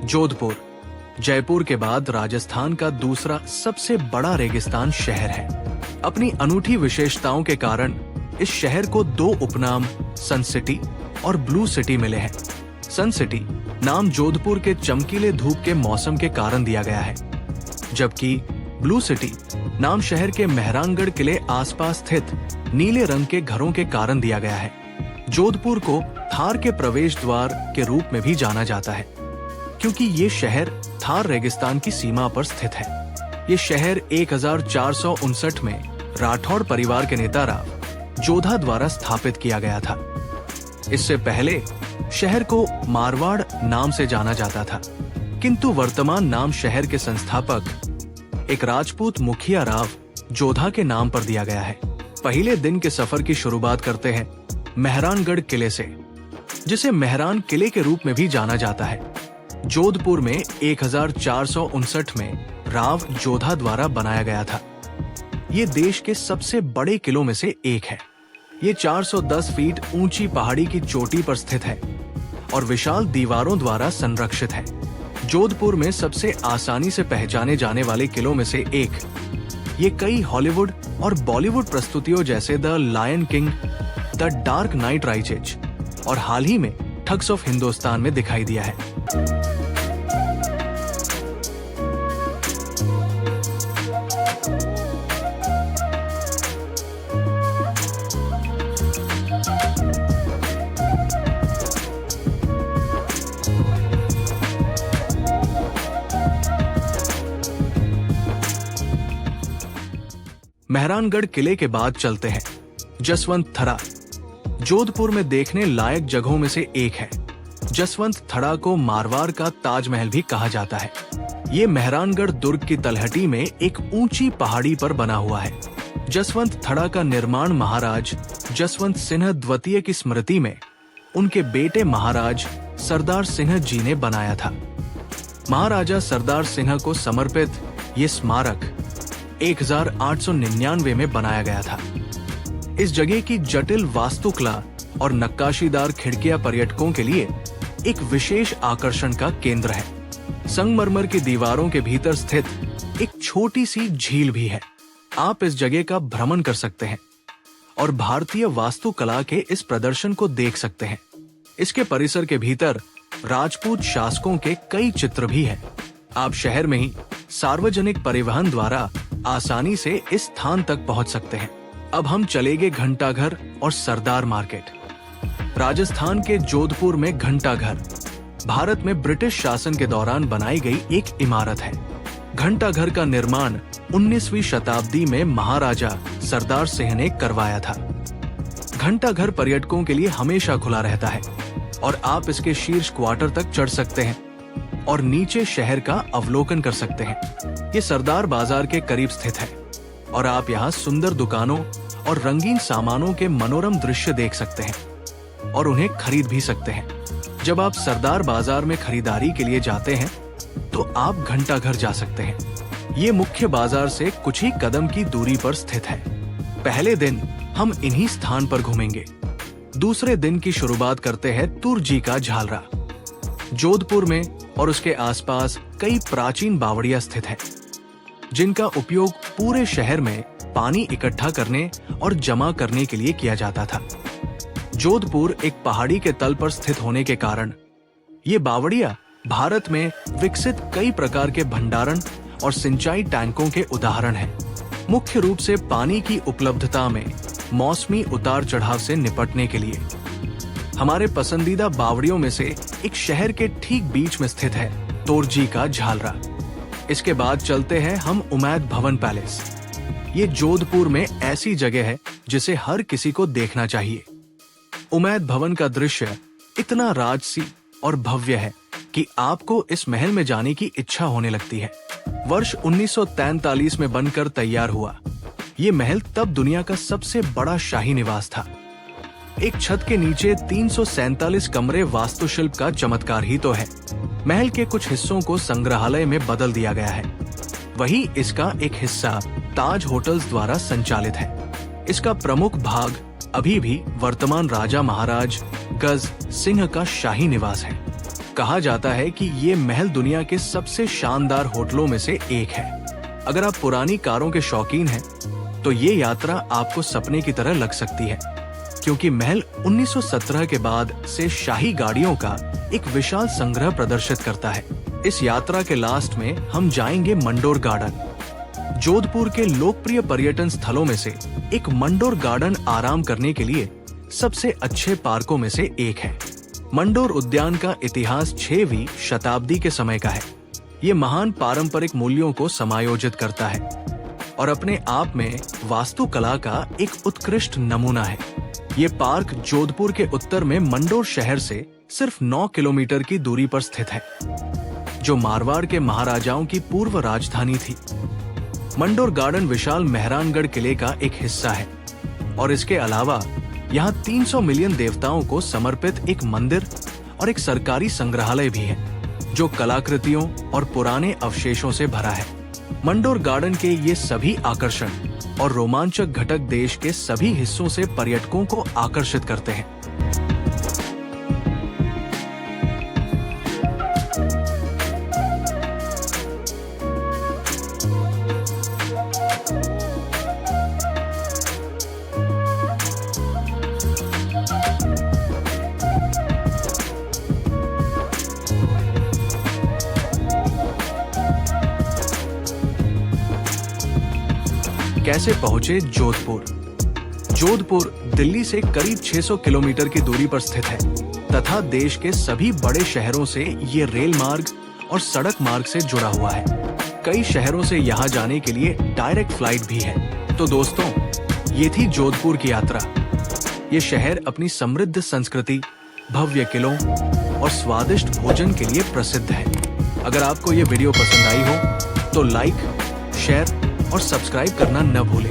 जोधपुर जयपुर के बाद राजस्थान का दूसरा सबसे बड़ा रेगिस्तान शहर है। अपनी अनूठी विशेषताओं के कारण इस शहर को दो उपनाम सन सिटी और ब्लू सिटी मिले हैं। सन सिटी नाम जोधपुर के चमकीले धूप के मौसम के कारण दिया गया है, जबकि ब्लू सिटी नाम शहर के मेहरानगढ़ किले आसपास स्थित नीले रंग के घरों के कारण दिया गया है। जोधपुर को थार के प्रवेश द्वार के रूप में भी जाना जाता है, क्योंकि ये शहर थार रेगिस्तान की सीमा पर स्थित है। ये शहर 1459 में राठौड़ परिवार के नेता राव जोधा द्वारा स्थापित किया गया था। इससे पहले शहर को मारवाड़ नाम से जाना जाता था, किंतु वर्तमान नाम शहर के संस्थापक एक राजपूत मुखिया राव जोधा के नाम पर दिया गया है। पहले दिन के सफर की शुरुआत करते हैं मेहरानगढ़ किले से, जिसे मेहरान किले के रूप में भी जाना जाता है। जोधपुर में 1459 में राव जोधा द्वारा बनाया गया था। ये देश के सबसे बड़े किलों में से एक है। ये 410 फीट ऊंची पहाड़ी की चोटी पर स्थित है और विशाल दीवारों द्वारा संरक्षित है। जोधपुर में सबसे आसानी से पहचाने जाने वाले किलों में से एक। ये कई हॉलीवुड और बॉलीवुड प्रस्तुतियों जैसे the Lion King, the Dark Knight Rises और हाल ही में ठग्स ऑफ हिंदुस्तान में दिखाई दिया है। मेहरानगढ़ किले के बाद चलते हैं जसवंत थड़ा। जोधपुर में देखने लायक जगहों में से एक है। जसवंत थड़ा को मारवाड़ का ताजमहल भी कहा जाता है। ये मेहरानगढ़ दुर्ग की तलहटी में एक ऊंची पहाड़ी पर बना हुआ है। जसवंत थड़ा का निर्माण महाराज जसवंत सिंह द्वितीय की स्मृति में उनके बेटे महाराज सरदार सिंह जी ने बनाया था। महाराजा सरदार सिंह को समर्पित ये स्मारक 1899 में बनाया गया था। इस जगह की जटिल वास्तुकला और नक्काशीदार खिड़कियां पर्यटकों के लिए एक विशेष आकर्षण का केंद्र है। संगमरमर की दीवारों के भीतर स्थित एक छोटी सी झील भी है। आप इस जगह का भ्रमण कर सकते हैं और भारतीय वास्तुकला के इस प्रदर्शन को देख सकते हैं। इसके परिसर के भीतर राजपूत शासकों के कई चित्र भी हैं। आप शहर में ही सार्वजनिक परिवहन द्वारा आसानी से इस स्थान तक पहुंच सकते हैं। अब हम चलेंगे घंटाघर और सरदार मार्केट। राजस्थान के जोधपुर में घंटाघर भारत में ब्रिटिश शासन के दौरान बनाई गई एक इमारत है। घंटाघर का निर्माण 19वीं शताब्दी में महाराजा सरदार सिंह ने करवाया था। घंटाघर पर्यटकों के लिए हमेशा खुला रहता है और आप इसके शीर्ष क्वार्टर तक चढ़ सकते हैं और नीचे शहर का अवलोकन कर सकते हैं। ये सरदार बाजार के करीब स्थित है और आप यहाँ सुंदर दुकानों और रंगीन सामानों के मनोरम दृश्य देख सकते हैं और उन्हें खरीद भी सकते हैं। जब आप सरदार बाजार में खरीदारी के लिए जाते हैं तो आप घंटाघर जा सकते हैं। ये मुख्य बाजार से कुछ ही कदम की दूरी पर स्थित है। पहले दिन हम इन्हीं स्थान पर घूमेंगे। दूसरे दिन की शुरुआत करते हैं तुर्जी का झालरा। जोधपुर में और उसके आसपास कई प्राचीन बावड़ियां स्थित हैं, जिनका उपयोग पूरे शहर में पानी इकट्ठा करने और जमा करने के लिए किया जाता था। जोधपुर एक पहाड़ी के तल पर स्थित होने के कारण ये बावड़ियां भारत में विकसित कई प्रकार के भंडारण और सिंचाई टैंकों के उदाहरण हैं। मुख्य रूप से पानी की उपलब्धता में मौसमी उतार चढ़ाव से निपटने के लिए हमारे पसंदीदा बावड़ियों में से एक शहर के ठीक बीच में स्थित है तोरजी का झालरा। इसके बाद चलते हैं हम उमैद भवन पैलेस। ये जोधपुर में ऐसी जगह है जिसे हर किसी को देखना चाहिए। उमैद भवन का दृश्य इतना राजसी और भव्य है कि आपको इस महल में जाने की इच्छा होने लगती है। वर्ष 1943 में बनकर तैयार हुआ ये महल तब दुनिया का सबसे बड़ा शाही निवास था। एक छत के नीचे 347 कमरे वास्तुशिल्प का चमत्कार ही तो है। महल के कुछ हिस्सों को संग्रहालय में बदल दिया गया है। वहीं इसका एक हिस्सा ताज होटल्स द्वारा संचालित है। इसका प्रमुख भाग अभी भी वर्तमान राजा महाराज गज सिंह का शाही निवास है। कहा जाता है कि ये महल दुनिया के सबसे शानदार होटलों में से एक है। अगर आप पुरानी कारों के शौकीन हैं, तो ये यात्रा आपको सपने की तरह लग सकती है, क्योंकि महल 1917 के बाद से शाही गाड़ियों का एक विशाल संग्रह प्रदर्शित करता है। इस यात्रा के लास्ट में हम जाएंगे मंडोर गार्डन। जोधपुर के लोकप्रिय पर्यटन स्थलों में से एक मंडोर गार्डन आराम करने के लिए सबसे अच्छे पार्कों में से एक है। मंडोर उद्यान का इतिहास 6वीं शताब्दी के समय का है। ये महान पारंपरिक मूल्यों को समायोजित करता है और अपने आप में वास्तुकला का एक उत्कृष्ट नमूना है। ये पार्क जोधपुर के उत्तर में मंडोर शहर से सिर्फ 9 किलोमीटर की दूरी पर स्थित है, जो मारवाड़ के महाराजाओं की पूर्व राजधानी थी। मंडोर गार्डन विशाल मेहरानगढ़ किले का एक हिस्सा है और इसके अलावा यहाँ 300 मिलियन देवताओं को समर्पित एक मंदिर और एक सरकारी संग्रहालय भी है, जो कलाकृतियों और पुराने अवशेषों से भरा है। मंडोर गार्डन के ये सभी आकर्षण और रोमांचक घटक देश के सभी हिस्सों से पर्यटकों को आकर्षित करते हैं। कैसे पहुंचे जोधपुर? जोधपुर दिल्ली से करीब 600 किलोमीटर की दूरी पर स्थित है तथा देश के सभी बड़े शहरों से ये रेल मार्ग और सड़क मार्ग से जुड़ा हुआ है। कई शहरों से यहाँ जाने के लिए डायरेक्ट फ्लाइट भी है। तो दोस्तों, ये थी जोधपुर की यात्रा। ये शहर अपनी समृद्ध संस्कृति, भव्य किलों और स्वादिष्ट भोजन के लिए प्रसिद्ध है। अगर आपको ये वीडियो पसंद आई हो तो लाइक, शेयर और सब्सक्राइब करना न भूलें।